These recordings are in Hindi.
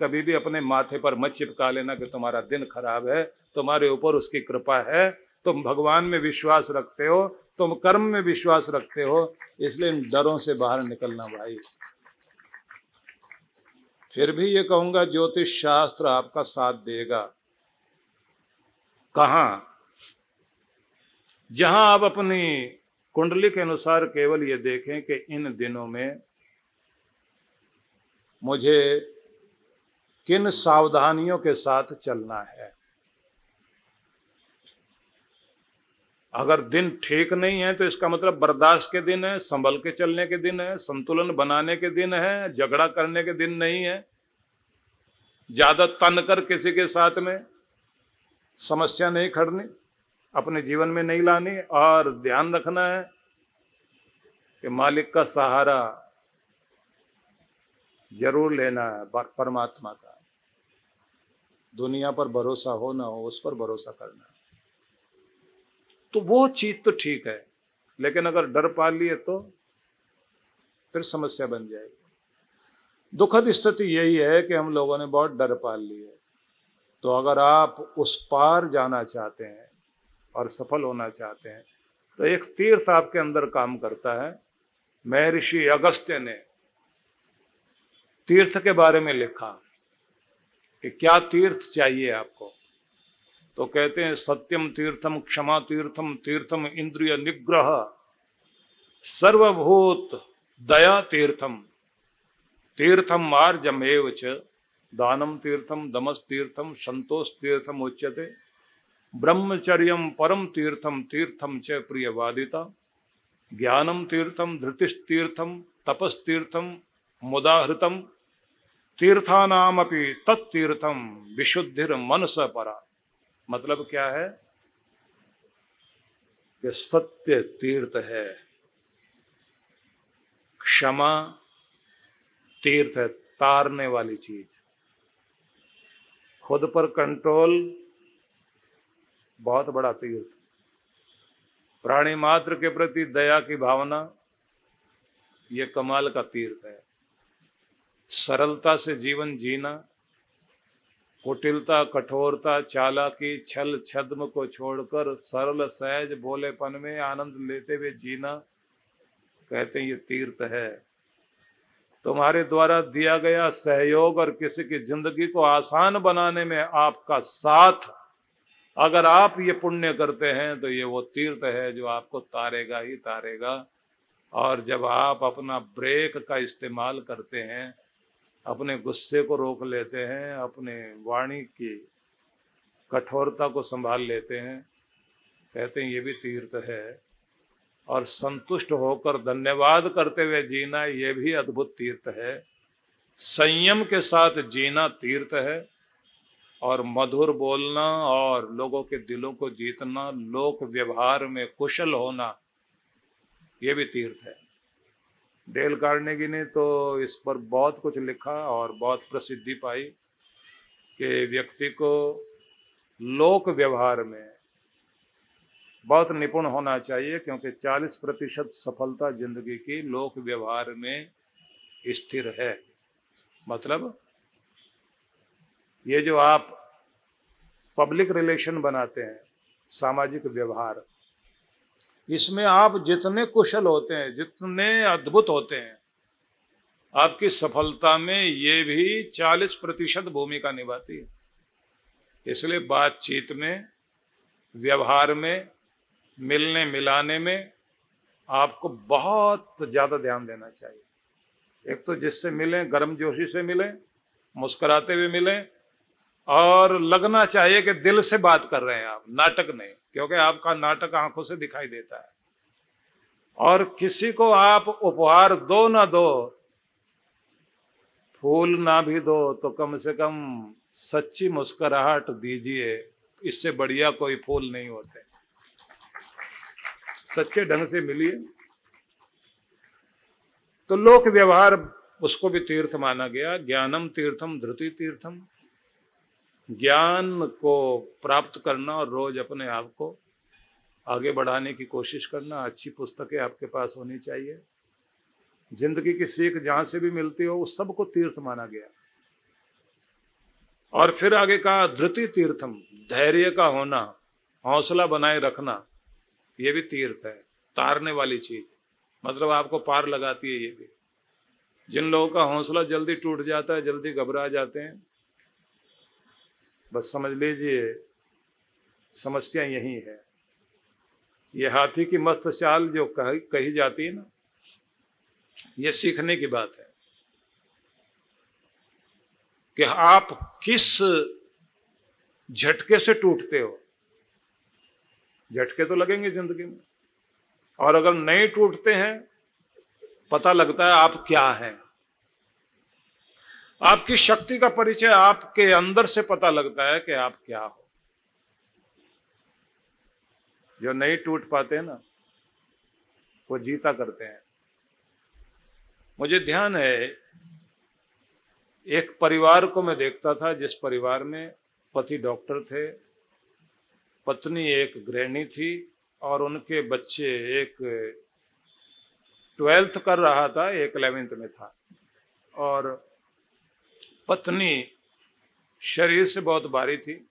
कभी भी अपने माथे पर मत चिपका लेना कि तुम्हारा दिन खराब है, तुम्हारे ऊपर उसकी कृपा है, तुम भगवान में विश्वास रखते हो, तुम कर्म में विश्वास रखते हो, इसलिए इन डरों से बाहर निकलना भाई। फिर भी ये कहूंगा ज्योतिष शास्त्र आपका साथ देगा। कहाँ? जहां आप अपनी कुंडली के अनुसार केवल ये देखें कि इन दिनों में मुझे किन सावधानियों के साथ चलना है। अगर दिन ठीक नहीं है तो इसका मतलब बर्दाश्त के दिन है, संभल के चलने के दिन है, संतुलन बनाने के दिन है, झगड़ा करने के दिन नहीं है, ज्यादा तन कर किसी के साथ में समस्या नहीं खड़नी, अपने जीवन में नहीं लानी। और ध्यान रखना है कि मालिक का सहारा जरूर लेना है, परमात्मा का। दुनिया पर भरोसा हो ना हो, उस पर भरोसा करना है। तो वो चीज तो ठीक है, लेकिन अगर डर पाल लिए तो फिर समस्या बन जाएगी। दुखद स्थिति यही है कि हम लोगों ने बहुत डर पाल लिए। तो अगर आप उस पार जाना चाहते हैं और सफल होना चाहते हैं तो एक तीर्थ आपके अंदर काम करता है। महर्षि अगस्त्य ने तीर्थ के बारे में लिखा कि क्या तीर्थ चाहिए आपको, तो कहते हैं सत्यम तीर्थम, क्षमा तीर्थम, तीर्थम इंद्रिय निग्रह, सर्वभूत दया तीर्थम, तीर्थम मार्जमेव च, दानम तीर्थम, दमस तीर्थम, संतोष तीर्थम उच्यते, ब्रह्मचर्यम परम तीर्थम, तीर्थम च प्रियवादिता, ज्ञानम तीर्थम, धृतिस्तीर्थम, तपस्तीर्थम, मुदाहृतम, तीर्थानामपि तत्तीर्थम विशुद्धिर मनस परा। मतलब क्या है कि सत्य तीर्थ है, क्षमा तीर्थ है, तारने वाली चीज, खुद पर कंट्रोल बहुत बड़ा तीर्थ, प्राणी मात्र के प्रति दया की भावना ये कमाल का तीर्थ है, सरलता से जीवन जीना, कुटिलता, कठोरता, चालाकी, छल छद्म को छोड़कर सरल सहज भोलेपन में आनंद लेते हुए जीना, कहते हैं ये तीर्थ है। तुम्हारे द्वारा दिया गया सहयोग और किसी की जिंदगी को आसान बनाने में आपका साथ, अगर आप ये पुण्य करते हैं तो ये वो तीर्थ है जो आपको तारेगा ही तारेगा। और जब आप अपना ब्रेक का इस्तेमाल करते हैं, अपने गुस्से को रोक लेते हैं, अपने वाणी की कठोरता को संभाल लेते हैं, कहते हैं ये भी तीर्थ है। और संतुष्ट होकर धन्यवाद करते हुए जीना, ये भी अद्भुत तीर्थ है। संयम के साथ जीना तीर्थ है। और मधुर बोलना और लोगों के दिलों को जीतना, लोक व्यवहार में कुशल होना, ये भी तीर्थ है। डेल कार्नेगी ने तो इस पर बहुत कुछ लिखा और बहुत प्रसिद्धि पाई कि व्यक्ति को लोक व्यवहार में बहुत निपुण होना चाहिए, क्योंकि 40% सफलता जिंदगी की लोक व्यवहार में स्थिर है। मतलब ये जो आप पब्लिक रिलेशन बनाते हैं, सामाजिक व्यवहार, इसमें आप जितने कुशल होते हैं, जितने अद्भुत होते हैं, आपकी सफलता में ये भी 40% भूमिका निभाती है। इसलिए बातचीत में, व्यवहार में, मिलने मिलाने में आपको बहुत ज्यादा ध्यान देना चाहिए। एक तो जिससे मिलें गर्मजोशी से मिलें, मुस्कुराते हुए मिलें, और लगना चाहिए कि दिल से बात कर रहे हैं आप, नाटक नहीं, क्योंकि आपका नाटक आंखों से दिखाई देता है। और किसी को आप उपहार दो ना दो, फूल ना भी दो, तो कम से कम सच्ची मुस्कुराहट दीजिए। इससे बढ़िया कोई फूल नहीं होते। सच्चे ढंग से मिलिए। तो लोक व्यवहार, उसको भी तीर्थ माना गया। ज्ञानम तीर्थम, धृति तीर्थम, ज्ञान को प्राप्त करना और रोज अपने आप को आगे बढ़ाने की कोशिश करना। अच्छी पुस्तकें आपके पास होनी चाहिए। जिंदगी की सीख जहां से भी मिलती हो, उस सबको तीर्थ माना गया। और फिर आगे कहा धृति तीर्थम, धैर्य का होना, हौसला बनाए रखना, ये भी तीर्थ है, तारने वाली चीज, मतलब आपको पार लगाती है ये भी। जिन लोगों का हौसला जल्दी टूट जाता है, जल्दी घबरा जाते हैं, बस समझ लीजिए समस्या यही है। ये हाथी की मस्त चाल जो कही जाती है ना, ये सीखने की बात है कि आप किस झटके से टूटते हो। झटके तो लगेंगे जिंदगी में, और अगर नहीं टूटते हैं पता लगता है आप क्या हैं। आपकी शक्ति का परिचय आपके अंदर से पता लगता है कि आप क्या हो। जो नहीं टूट पाते ना वो जीता करते हैं। मुझे ध्यान है एक परिवार को मैं देखता था, जिस परिवार में पति डॉक्टर थे, पत्नी एक गृहिणी थी, और उनके बच्चे, एक 12th कर रहा था, एक 11th में था, और पत्नी शरीर से बहुत भारी थी,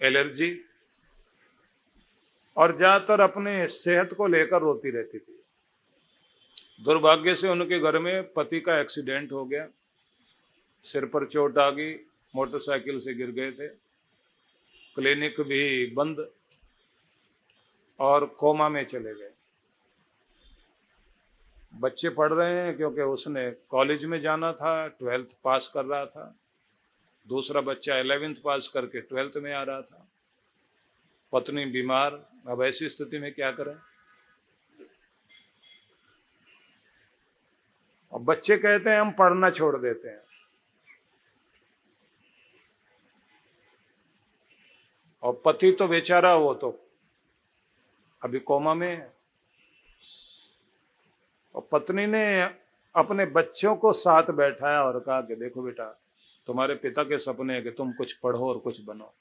एलर्जी, और ज्यादातर अपने सेहत को लेकर रोती रहती थी। दुर्भाग्य से उनके घर में पति का एक्सीडेंट हो गया, सिर पर चोट आ गई, मोटरसाइकिल से गिर गए थे, क्लिनिक भी बंद, और कोमा में चले गए। बच्चे पढ़ रहे हैं क्योंकि उसने कॉलेज में जाना था, 12th पास कर रहा था, दूसरा बच्चा 11th पास करके 12th में आ रहा था, पत्नी बीमार। अब ऐसी स्थिति में क्या करें? और बच्चे कहते हैं हम पढ़ना छोड़ देते हैं, और पति तो बेचारा वो तो अभी कोमा में है। और पत्नी ने अपने बच्चों को साथ बैठाया और कहा कि देखो बेटा, तुम्हारे पिता के सपने हैं कि तुम कुछ पढ़ो और कुछ बनो।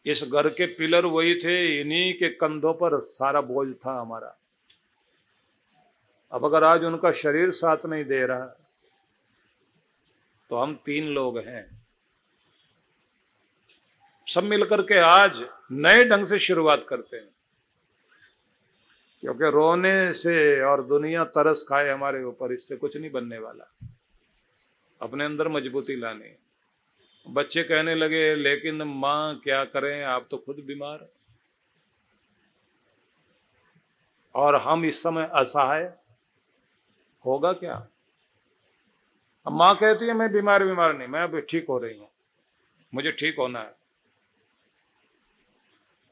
इस घर के पिलर वही थे, इन्हीं के कंधों पर सारा बोझ था हमारा। अब अगर आज उनका शरीर साथ नहीं दे रहा तो हम 3 लोग हैं, सब मिलकर के आज नए ढंग से शुरुआत करते हैं। क्योंकि रोने से और दुनिया तरस खाए हमारे ऊपर, इससे कुछ नहीं बनने वाला। अपने अंदर मजबूती लानी है। बच्चे कहने लगे लेकिन माँ क्या करें, आप तो खुद बीमार, और हम इस समय असहाय, होगा क्या? अब माँ कहती है मैं बीमार नहीं, मैं अभी ठीक हो रही हूं, मुझे ठीक होना है।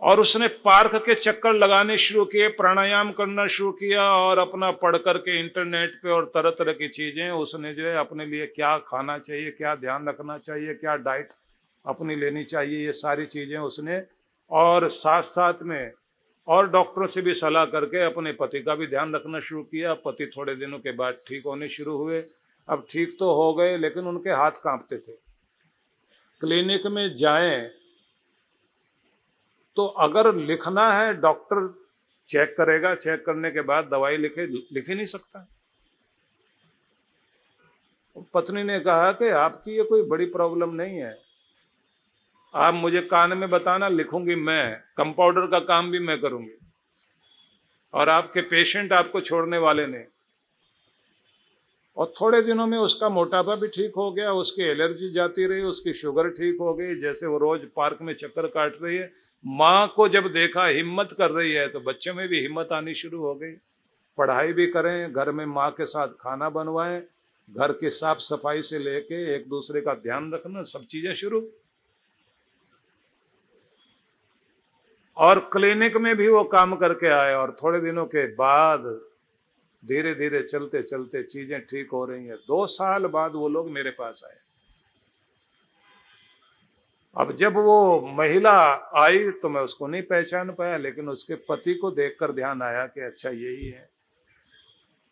और उसने पार्क के चक्कर लगाने शुरू किए, प्राणायाम करना शुरू किया, और अपना पढ़ करके इंटरनेट पे और तरह तरह की चीजें उसने जो है अपने लिए क्या खाना चाहिए, क्या ध्यान रखना चाहिए, क्या डाइट अपनी लेनी चाहिए, ये सारी चीजें उसने, और साथ साथ में और डॉक्टरों से भी सलाह करके अपने पति का भी ध्यान रखना शुरू किया। पति थोड़े दिनों के बाद ठीक होने शुरू हुए। अब ठीक तो हो गए लेकिन उनके हाथ कांपते थे। क्लिनिक में जाएं तो अगर लिखना है, डॉक्टर चेक करेगा, चेक करने के बाद दवाई लिख ही नहीं सकता। पत्नी ने कहा कि आपकी ये कोई बड़ी प्रॉब्लम नहीं है, आप मुझे कान में बताना, लिखूंगी मैं, कंपाउंडर का काम भी मैं करूंगी, और आपके पेशेंट आपको छोड़ने वाले नहीं। और थोड़े दिनों में उसका मोटापा भी ठीक हो गया, उसकी एलर्जी जाती रही, उसकी शुगर ठीक हो गई। जैसे वो रोज पार्क में चक्कर काट रही है, माँ को जब देखा हिम्मत कर रही है, तो बच्चों में भी हिम्मत आनी शुरू हो गई। पढ़ाई भी करें, घर में माँ के साथ खाना बनवाएं, घर की साफ सफाई से लेके एक दूसरे का ध्यान रखना, सब चीजें शुरू। और क्लिनिक में भी वो काम करके आए, और थोड़े दिनों के बाद धीरे धीरे चलते चलते चीजें ठीक हो रही हैं। 2 साल बाद वो लोग मेरे पास आए। अब जब वो महिला आई तो मैं उसको नहीं पहचान पाया, लेकिन उसके पति को देखकर ध्यान आया कि अच्छा यही है।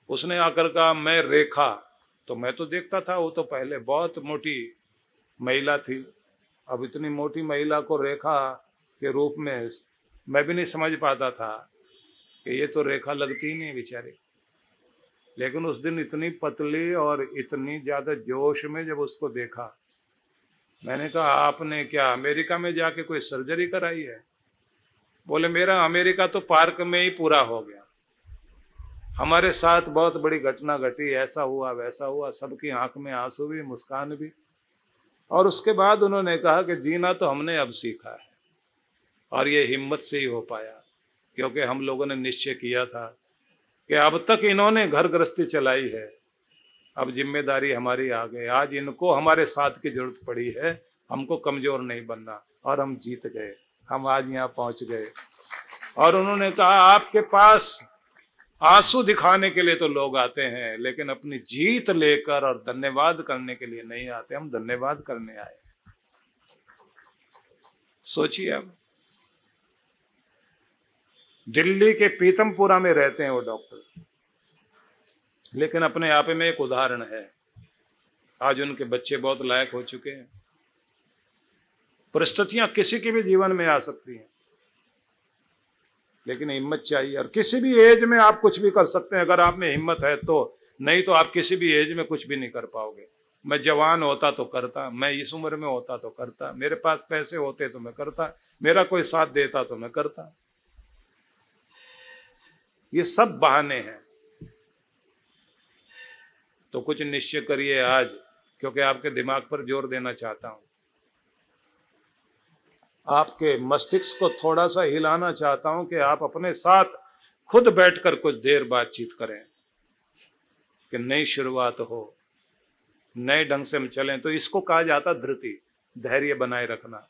उसने आकर कहा मैं रेखा। तो मैं तो देखता था वो तो पहले बहुत मोटी महिला थी, अब इतनी मोटी महिला को रेखा के रूप में मैं भी नहीं समझ पाता था कि ये तो रेखा लगती ही नहीं बेचारी। लेकिन उस दिन इतनी पतली और इतनी ज्यादा जोश में जब उसको देखा, मैंने कहा आपने क्या अमेरिका में जाके कोई सर्जरी कराई है? बोले मेरा अमेरिका तो पार्क में ही पूरा हो गया, हमारे साथ बहुत बड़ी घटना घटी, ऐसा हुआ वैसा हुआ। सबकी आंख में आंसू भी, मुस्कान भी। और उसके बाद उन्होंने कहा कि जीना तो हमने अब सीखा है, और ये हिम्मत से ही हो पाया, क्योंकि हम लोगों ने निश्चय किया था कि अब तक इन्होंने घर गृहस्थी चलाई है, अब जिम्मेदारी हमारी आ गई, आज इनको हमारे साथ की जरूरत पड़ी है, हमको कमजोर नहीं बनना। और हम जीत गए, हम आज यहाँ पहुंच गए। और उन्होंने कहा आपके पास आंसू दिखाने के लिए तो लोग आते हैं, लेकिन अपनी जीत लेकर और धन्यवाद करने के लिए नहीं आते। हम धन्यवाद करने आए। सोचिए, अब दिल्ली के पीतमपुरा में रहते हैं वो डॉक्टर, लेकिन अपने आप में एक उदाहरण है। आज उनके बच्चे बहुत लायक हो चुके हैं। परिस्थितियां किसी के भी जीवन में आ सकती हैं, लेकिन हिम्मत चाहिए। और किसी भी एज में आप कुछ भी कर सकते हैं, अगर आप में हिम्मत है तो। नहीं तो आप किसी भी एज में कुछ भी नहीं कर पाओगे। मैं जवान होता तो करता, मैं इस उम्र में होता तो करता, मेरे पास पैसे होते तो मैं करता, मेरा कोई साथ देता तो मैं करता। ये सब बहाने हैं। तो कुछ निश्चय करिए आज, क्योंकि आपके दिमाग पर जोर देना चाहता हूं, आपके मस्तिष्क को थोड़ा सा हिलाना चाहता हूं कि आप अपने साथ खुद बैठकर कुछ देर बातचीत करें कि नई शुरुआत हो, नए ढंग से हम चलें। तो इसको कहा जाता धृति, धैर्य बनाए रखना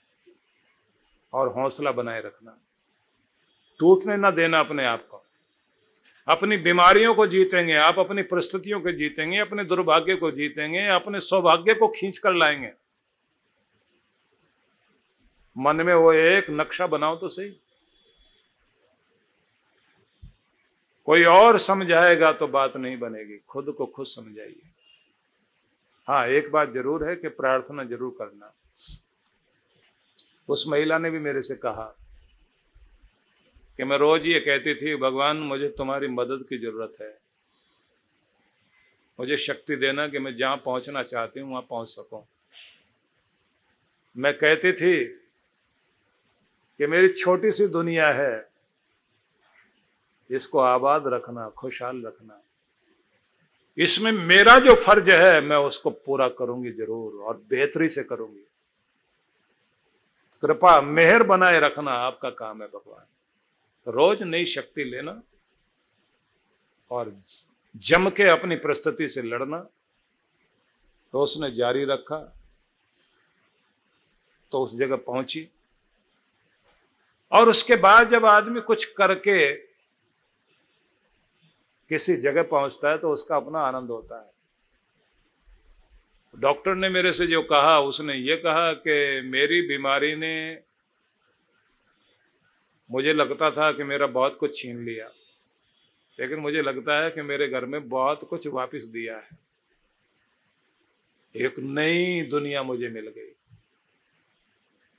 और हौसला बनाए रखना, टूटने ना देना अपने आप को। अपनी बीमारियों को जीतेंगे आप, अपनी परिस्थितियों को जीतेंगे, अपने दुर्भाग्य को जीतेंगे, अपने सौभाग्य को खींच कर लाएंगे। मन में वो एक नक्शा बनाओ तो सही। कोई और समझाएगा तो बात नहीं बनेगी, खुद को खुद समझाइए। हाँ, एक बात जरूर है कि प्रार्थना जरूर करना। उस महिला ने भी मेरे से कहा कि मैं रोज ये कहती थी, भगवान मुझे तुम्हारी मदद की जरूरत है, मुझे शक्ति देना कि मैं जहां पहुंचना चाहती हूं वहां पहुंच सकूं। मैं कहती थी कि मेरी छोटी सी दुनिया है, इसको आबाद रखना, खुशहाल रखना, इसमें मेरा जो फर्ज है मैं उसको पूरा करूंगी जरूर, और बेहतरी से करूंगी। कृपा मेहर बनाए रखना आपका काम है भगवान। रोज नई शक्ति लेना और जम के अपनी परिस्थिति से लड़ना। तो उसने जारी रखा, तो उस जगह पहुंची। और उसके बाद जब आदमी कुछ करके किसी जगह पहुंचता है तो उसका अपना आनंद होता है। डॉक्टर ने मेरे से जो कहा, उसने ये कहा कि मेरी बीमारी ने, मुझे लगता था कि मेरा बहुत कुछ छीन लिया, लेकिन मुझे लगता है कि मेरे घर में बहुत कुछ वापस दिया है। एक नई दुनिया मुझे मिल गई।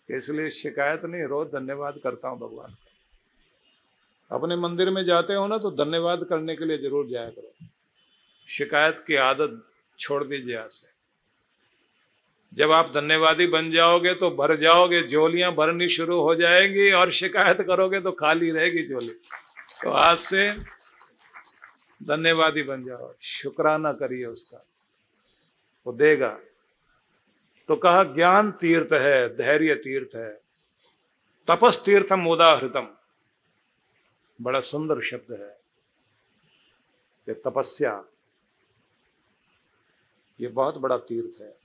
इसलिए शिकायत नहीं, रोज धन्यवाद करता हूं भगवान का। अपने मंदिर में जाते हो ना तो धन्यवाद करने के लिए जरूर जाया करो। शिकायत की आदत छोड़ दीजिए आज से। जब आप धन्यवादी बन जाओगे तो भर जाओगे, झोलियां भरनी शुरू हो जाएंगी, और शिकायत करोगे तो खाली रहेगी झोली। तो आज से धन्यवादी बन जाओ, शुक्राना करिए उसका, वो देगा। तो कहा ज्ञान तीर्थ है, धैर्य तीर्थ है, तपस तीर्थम उदाहृतम। बड़ा सुंदर शब्द है कि तपस्या ये बहुत बड़ा तीर्थ है।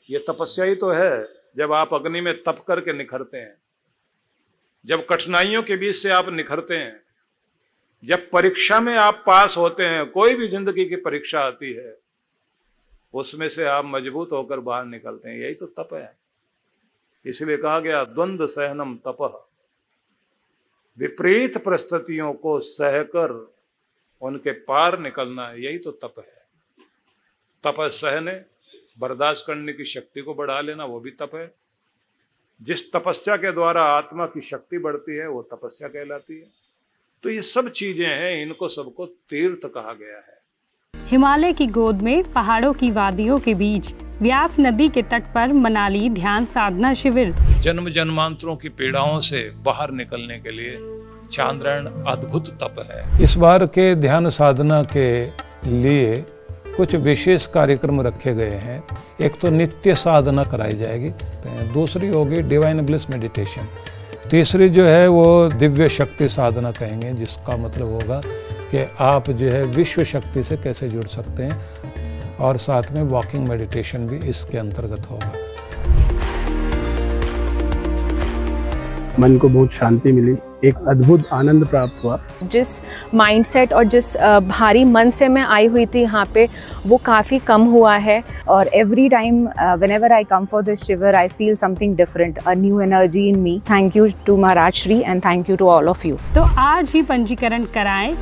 ये तपस्या ही तो है जब आप अग्नि में तप करके निखरते हैं, जब कठिनाइयों के बीच से आप निखरते हैं, जब परीक्षा में आप पास होते हैं। कोई भी जिंदगी की परीक्षा आती है, उसमें से आप मजबूत होकर बाहर निकलते हैं। यही तो तप है। इसलिए कहा गया द्वंद्व सहनम तपः, विपरीत परिस्थितियों को सहकर उनके पार निकलना, यही तो तप है। तप सहने, बर्दाश्त करने की शक्ति को बढ़ा लेना, वो भी तप है। जिस तपस्या के द्वारा आत्मा की शक्ति बढ़ती है वो तपस्या कहलाती है। तो ये सब चीजें हैं, इनको सबको तीर्थ कहा गया है। हिमालय की गोद में पहाड़ों की वादियों के बीच व्यास नदी के तट पर मनाली ध्यान साधना शिविर। जन्म जन्मांतरों की पीड़ाओं से बाहर निकलने के लिए चांद्रायण अद्भुत तप है। इस बार के ध्यान साधना के लिए कुछ विशेष कार्यक्रम रखे गए हैं। एक तो नित्य साधना कराई जाएगी, दूसरी होगी डिवाइन ब्लिस मेडिटेशन, तीसरी जो है वो दिव्य शक्ति साधना कहेंगे, जिसका मतलब होगा कि आप जो है विश्व शक्ति से कैसे जुड़ सकते हैं, और साथ में वॉकिंग मेडिटेशन भी इसके अंतर्गत होगा। मन को बहुत शांति मिली, एक अद्भुत आनंद प्राप्त हुआ। जिस माइंडसेट और जिस भारी मन से मैं आई हुई थी यहाँ पे, वो काफ़ी कम हुआ है। और every time whenever I come for this शिविर I feel something different, a new energy in me. Thank you to Maharaj Shri and thank you to all of you. तो आज ही पंजीकरण कराएं